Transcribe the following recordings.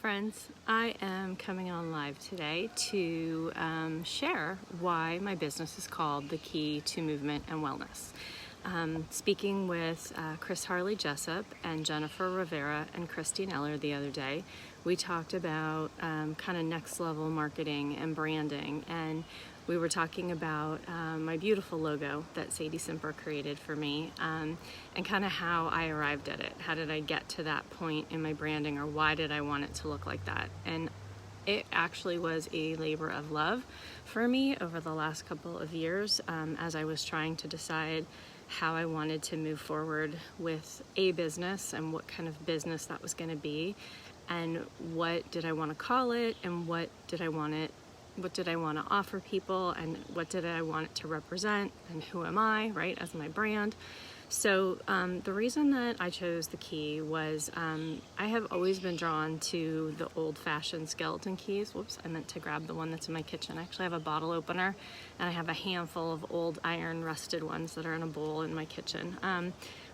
friends, I am coming on live today to share why my business is called The Key to Movement and Wellness. Speaking with Chris Harley Jessup and Jennifer Rivera and Christine Eller the other day, we talked about kind of next level marketing and branding, and we were talking about my beautiful logo that Sadie Simper created for me, and kind of how I arrived at it. How did I get to that point in my branding, or why did I want it to look like that? And it actually was a labor of love for me over the last couple of years, as I was trying to decide how I wanted to move forward with a business and what kind of business that was going to be, and what did I want to call it, and what did I want to offer people, and what did I want it to represent, and who am I, right, as my brand. So the reason that I chose the key was I have always been drawn to the old-fashioned skeleton keys. Whoops, I meant to grab the one that's in my kitchen. I actually have a bottle opener, and I have a handful of old iron rusted ones that are in a bowl in my kitchen.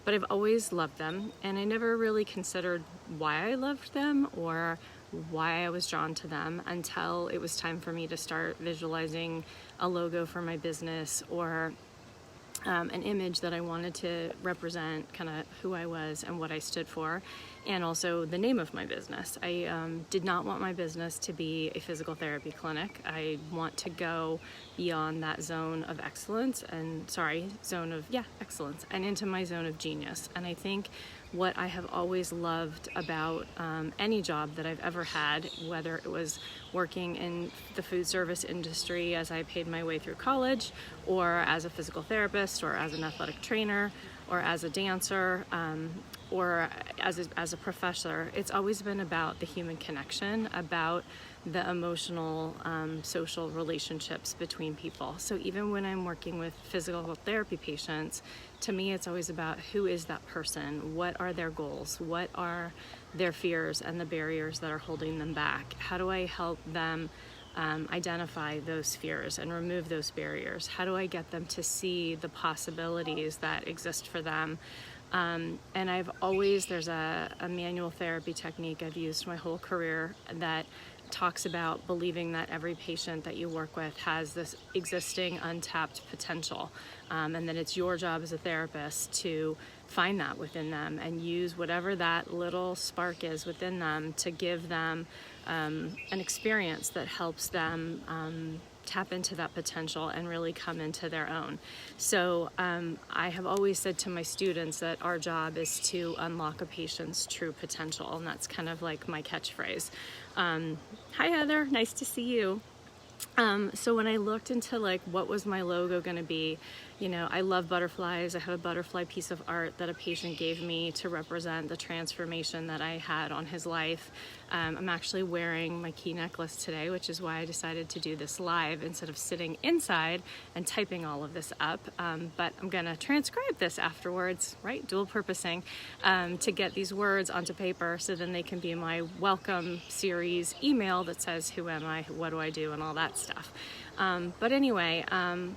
But I've always loved them, and I never really considered why I loved them or why I was drawn to them until it was time for me to start visualizing a logo for my business, or an image that I wanted to represent kind of who I was and what I stood for, and also the name of my business. I did not want my business to be a physical therapy clinic. I want to go beyond that zone of excellence and excellence, and into my zone of genius. And I think what I have always loved about any job that I've ever had, whether it was working in the food service industry as I paid my way through college, or as a physical therapist, or as an athletic trainer, or as a dancer, or as a professor, it's always been about the human connection, about the emotional, social relationships between people. So even when I'm working with physical therapy patients, to me it's always about who is that person, what are their goals, what are their fears and the barriers that are holding them back. How do I help them identify those fears and remove those barriers? How do I get them to see the possibilities that exist for them? And there's a manual therapy technique I've used my whole career that talks about believing that every patient that you work with has this existing untapped potential, and that it's your job as a therapist to find that within them and use whatever that little spark is within them to give them an experience that helps them tap into that potential and really come into their own. So I have always said to my students that our job is to unlock a patient's true potential, and that's kind of like my catchphrase. Hi Heather, nice to see you. So when I looked into what was my logo going to be, I love butterflies. I have a butterfly piece of art that a patient gave me to represent the transformation that I had on his life. I'm actually wearing my key necklace today, which is why I decided to do this live instead of sitting inside and typing all of this up. But I'm going to transcribe this afterwards, right? Dual purposing, to get these words onto paper so then they can be my welcome series email that says, who am I, what do I do, and all that stuff. But anyway,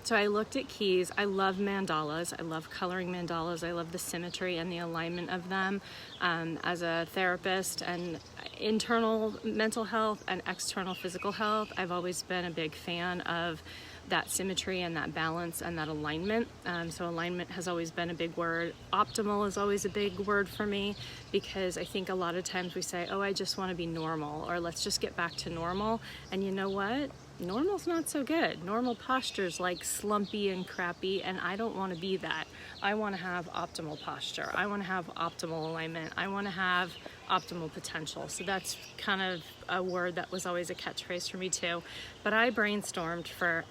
so I looked at keys. I love mandalas. I love coloring mandalas. I love the symmetry and the alignment of them. As a therapist and internal mental health and external physical health, I've always been a big fan of that symmetry and that balance and that alignment. So alignment has always been a big word. Optimal is always a big word for me, because I think a lot of times we say, oh, I just want to be normal, or let's just get back to normal. And you know what? Normal's not so good. Normal posture's like slumpy and crappy, and I don't want to be that. I want to have optimal posture. I want to have optimal alignment. I want to have optimal potential. So that's kind of a word that was always a catchphrase for me too. But I brainstormed for,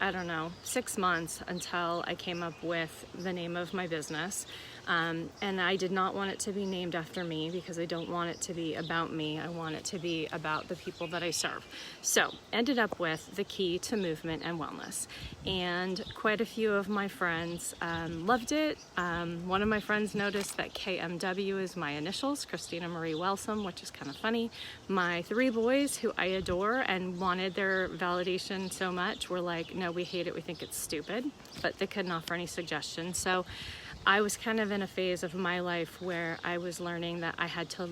6 months until I came up with the name of my business. And I did not want it to be named after me, because I don't want it to be about me. I want it to be about the people that I serve. So ended up with The Key to Movement and Wellness. And quite a few of my friends loved it. One of my friends noticed that KMW is my initials, Christina Marie Wellsome, which is kind of funny. My 3 boys, who I adore and wanted their validation so much, were like, no, we hate it, we think it's stupid, but they couldn't offer any suggestions. So I was kind of in a phase of my life where I was learning that I had to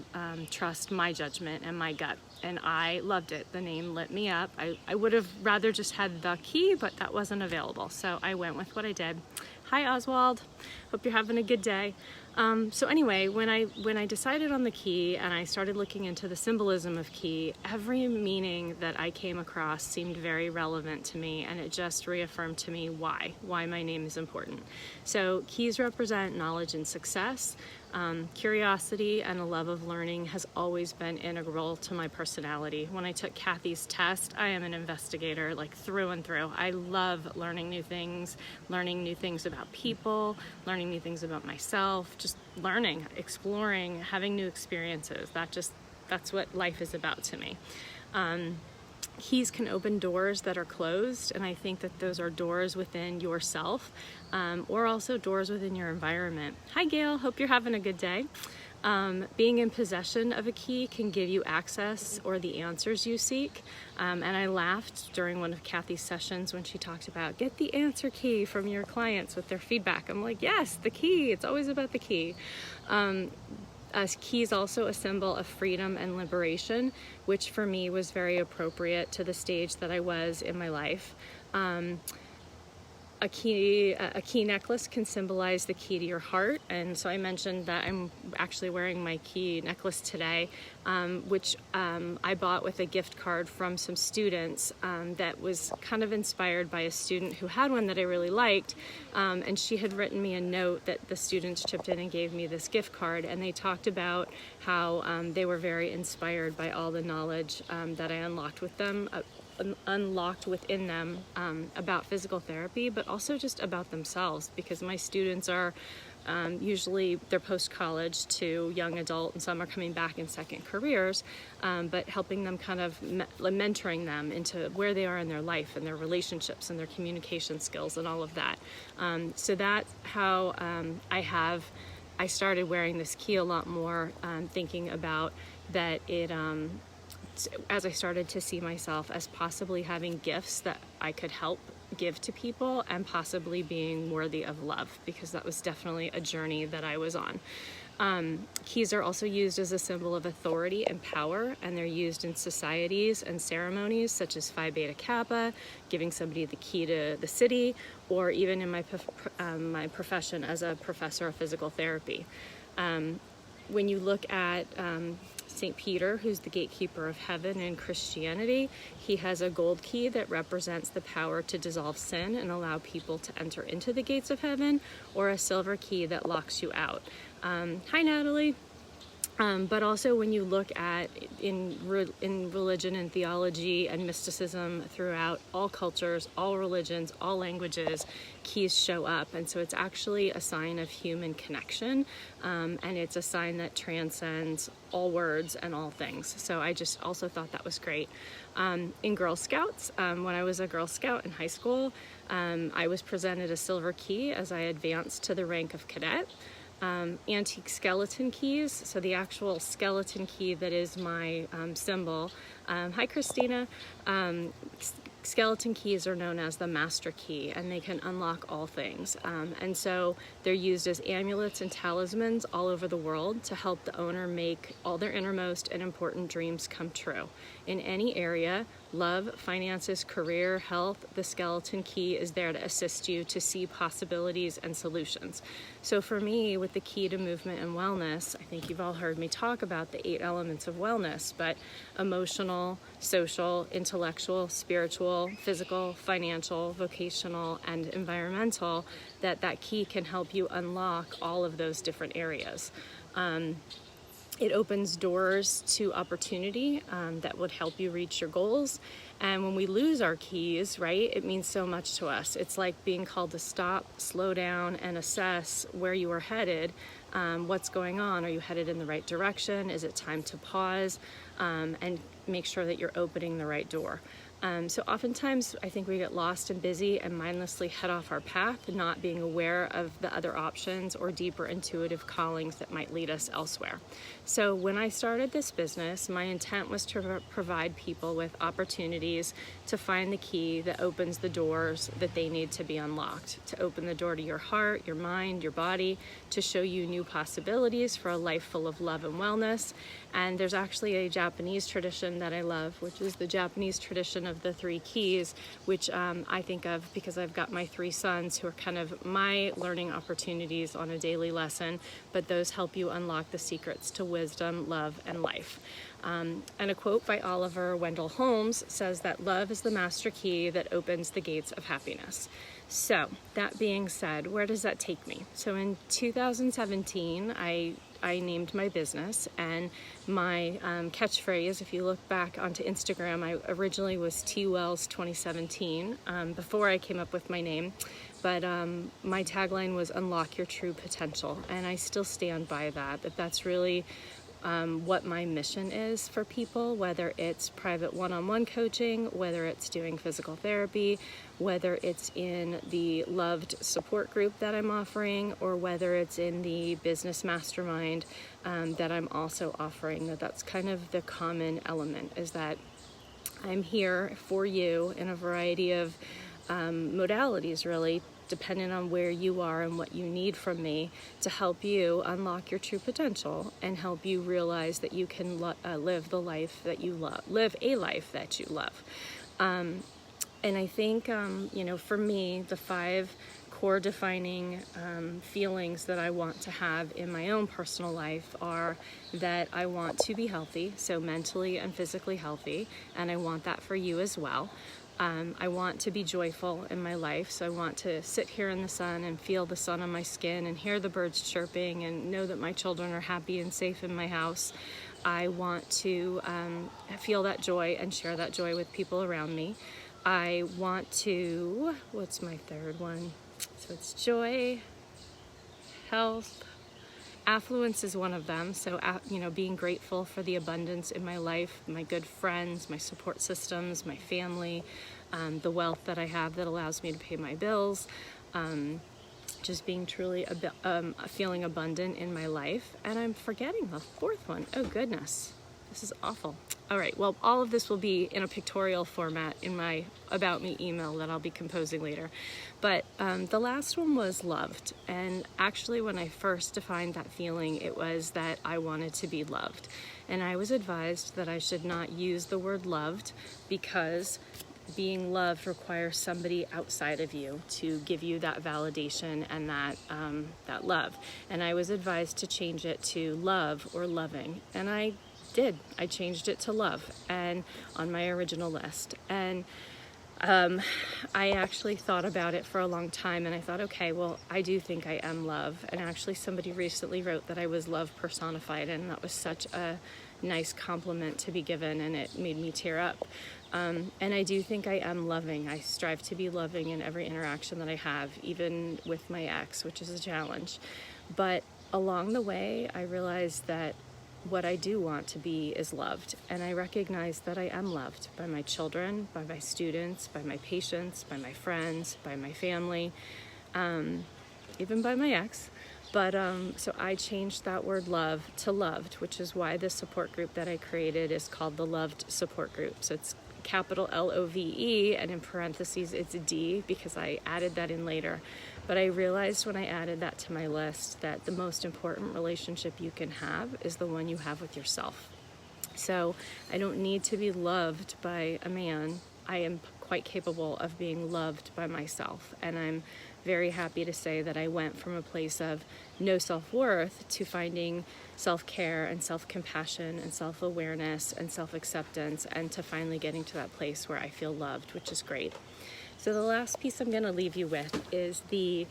trust my judgment and my gut, and I loved it. The name lit me up. I would have rather just had the key, but that wasn't available, so I went with what I did. Hi Oswald, hope you're having a good day. So anyway, when I decided on the key and I started looking into the symbolism of key, every meaning that I came across seemed very relevant to me, and it just reaffirmed to me why my name is important. So keys represent knowledge and success. Curiosity and a love of learning has always been integral to my personality. When I took Kathy's test, I am an investigator, like through and through. I love learning new things about people, learning new things about myself, just learning, exploring, having new experiences. That's what life is about to me. Keys can open doors that are closed, and I think that those are doors within yourself, or also doors within your environment. Hi Gail, hope you're having a good day. Being in possession of a key can give you access or the answers you seek. And I laughed during one of Kathy's sessions when she talked about get the answer key from your clients with their feedback. I'm like, yes, the key, it's always about the key. Key is also a symbol of freedom and liberation, which for me was very appropriate to the stage that I was in my life. A key necklace can symbolize the key to your heart, and so I mentioned that I'm actually wearing my key necklace today, which I bought with a gift card from some students that was kind of inspired by a student who had one that I really liked, and she had written me a note that the students chipped in and gave me this gift card, and they talked about how they were very inspired by all the knowledge that I unlocked within them about physical therapy, but also just about themselves, because my students are usually they're post-college to young adult, and some are coming back in second careers, but helping them kind of mentoring them into where they are in their life and their relationships and their communication skills and all of that. So that's how I started wearing this key a lot more, thinking about that as I started to see myself as possibly having gifts that I could help give to people, and possibly being worthy of love, because that was definitely a journey that I was on. Keys are also used as a symbol of authority and power, and they're used in societies and ceremonies such as Phi Beta Kappa, giving somebody the key to the city, or even in my profession as a professor of physical therapy. When you look at St. Peter, who's the gatekeeper of heaven in Christianity, he has a gold key that represents the power to dissolve sin and allow people to enter into the gates of heaven, or a silver key that locks you out. Hi, Natalie. But also when you look at in religion and theology and mysticism throughout all cultures, all religions, all languages, keys show up. And so it's actually a sign of human connection, and it's a sign that transcends all words and all things. So I just also thought that was great. In Girl Scouts, when I was a Girl Scout in high school, I was presented a silver key as I advanced to the rank of cadet. Antique skeleton keys, so the actual skeleton key that is my symbol. Hi Christina. Skeleton keys are known as the master key, and they can unlock all things. And so they're used as amulets and talismans all over the world to help the owner make all their innermost and important dreams come true. In any area, love, finances, career, health, the skeleton key is there to assist you to see possibilities and solutions. So for me, with the key to movement and wellness, I think you've all heard me talk about the 8 elements of wellness, but emotional, social, intellectual, spiritual, physical, financial, vocational, and environmental, that key can help you unlock all of those different areas. It opens doors to opportunity that would help you reach your goals. And when we lose our keys, right, it means so much to us. It's like being called to stop, slow down, and assess where you are headed. What's going on? Are you headed in the right direction? Is it time to pause and make sure that you're opening the right door? So oftentimes I think we get lost and busy and mindlessly head off our path, not being aware of the other options or deeper intuitive callings that might lead us elsewhere. So when I started this business, my intent was to provide people with opportunities to find the key that opens the doors that they need to be unlocked, to open the door to your heart, your mind, your body, to show you new possibilities for a life full of love and wellness. And there's actually a Japanese tradition that I love, which is the Japanese tradition of the 3 keys, which I think of because I've got my 3 sons who are kind of my learning opportunities on a daily lesson, but those help you unlock the secrets to wisdom, love, and life. And a quote by Oliver Wendell Holmes says that love is the master key that opens the gates of happiness. So that being said, where does that take me? So in 2017, I named my business, and my catchphrase, if you look back onto Instagram, I originally was T Wells 2017 before I came up with my name, but my tagline was unlock your true potential, and I still stand by that's really what my mission is for people, whether it's private one-on-one coaching, whether it's doing physical therapy, whether it's in the loved support group that I'm offering, or whether it's in the business mastermind that I'm also offering. That's kind of the common element, is that I'm here for you in a variety of modalities, really, depending on where you are and what you need from me, to help you unlock your true potential and help you realize that you can live the life that you love, live a life that you love. And I think, for me, the 5 core defining feelings that I want to have in my own personal life are that I want to be healthy, so mentally and physically healthy, and I want that for you as well. I want to be joyful in my life, so I want to sit here in the sun and feel the sun on my skin and hear the birds chirping and know that my children are happy and safe in my house. I want to feel that joy and share that joy with people around me. I want to, what's my 3rd one? So it's joy, health, affluence is one of them. So, being grateful for the abundance in my life, my good friends, my support systems, my family, the wealth that I have that allows me to pay my bills, just being truly feeling abundant in my life. And I'm forgetting the 4th one. Oh goodness, this is awful. All right, well, all of this will be in a pictorial format in my About Me email that I'll be composing later. But the last one was loved. And actually, when I first defined that feeling, it was that I wanted to be loved. And I was advised that I should not use the word loved because being loved requires somebody outside of you to give you that validation and that love. And I was advised to change it to love or loving. And I did. I changed it to love and on my original list. And I actually thought about it for a long time, and I thought, okay, well, I do think I am love. And actually somebody recently wrote that I was love personified, and that was such a nice compliment to be given, and it made me tear up. And I do think I am loving. I strive to be loving in every interaction that I have, even with my ex, which is a challenge. But along the way, I realized that what I do want to be is loved. And I recognize that I am loved by my children, by my students, by my patients, by my friends, by my family, even by my ex. But so I changed that word love to loved, which is why the support group that I created is called the Loved Support Group. So it's capital LOVE, and in parentheses it's D because I added that in later. But I realized when I added that to my list that the most important relationship you can have is the one you have with yourself. So I don't need to be loved by a man. I am quite capable of being loved by myself. And I'm very happy to say that I went from a place of no self-worth to finding self-care and self-compassion and self-awareness and self-acceptance, and to finally getting to that place where I feel loved, which is great. So the last piece I'm going to leave you with is the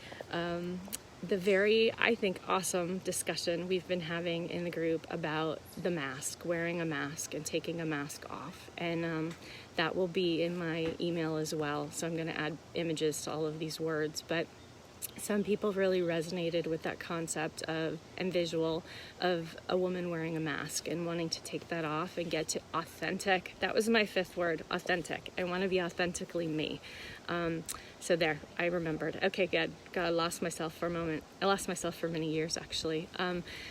very, I think, awesome discussion we've been having in the group about the mask, wearing a mask and taking a mask off. And that will be in my email as well. So I'm going to add images to all of these words. But some people really resonated with that concept of and visual of a woman wearing a mask and wanting to take that off and get to authentic. That was my 5th word, authentic. I want to be authentically me. So there, I remembered. Okay, good. God, I lost myself for a moment. I lost myself for many years, actually.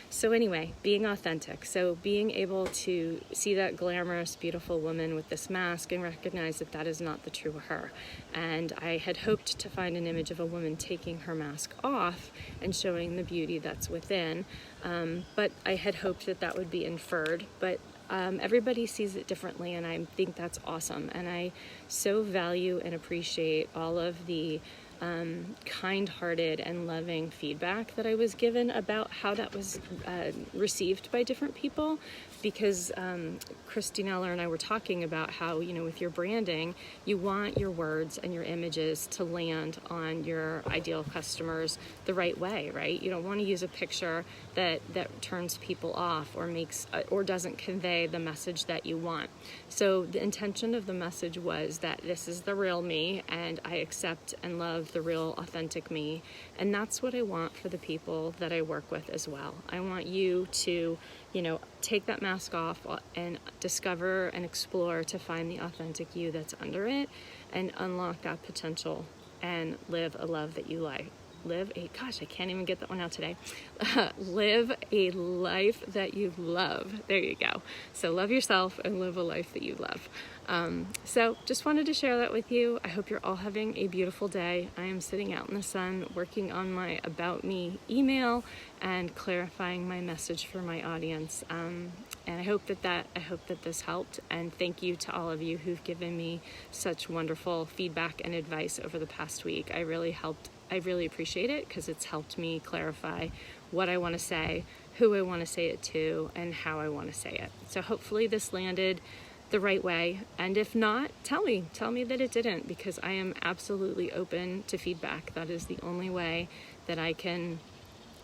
So anyway, being authentic. So being able to see that glamorous, beautiful woman with this mask and recognize that that is not the true her. And I had hoped to find an image of a woman taking her mask off and showing the beauty that's within. But I had hoped that that would be inferred. But everybody sees it differently, and I think that's awesome. And I so value and appreciate all of the kind-hearted and loving feedback that I was given about how that was received by different people, because Christine Eller and I were talking about how, you know, with your branding, you want your words and your images to land on your ideal customers the right way, right? You don't want to use a picture that turns people off or makes or doesn't convey the message that you want. So the intention of the message was that this is the real me, and I accept and love the real authentic me, and that's what I want for the people that I work with as well. I want you to, you know, take that mask off and discover and explore to find the authentic you that's under it and unlock that potential and live a love that you like. I can't even get that one out today. Live a life that you love. There you go. So love yourself and live a life that you love. So just wanted to share that with you. I hope you're all having a beautiful day. I am sitting out in the sun working on my About Me email and clarifying my message for my audience. And I hope that this helped. And thank you to all of you who've given me such wonderful feedback and advice over the past week. I really appreciate it, because it's helped me clarify what I want to say, who I want to say it to, and how I want to say it. So hopefully this landed the right way. And if not, tell me that it didn't, because I am absolutely open to feedback. That is the only way that I can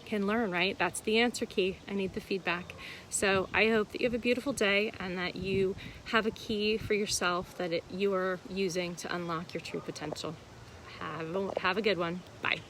learn, right? That's the answer key. I need the feedback. So I hope that you have a beautiful day and that you have a key for yourself that you are using to unlock your true potential. Have a good one. Bye.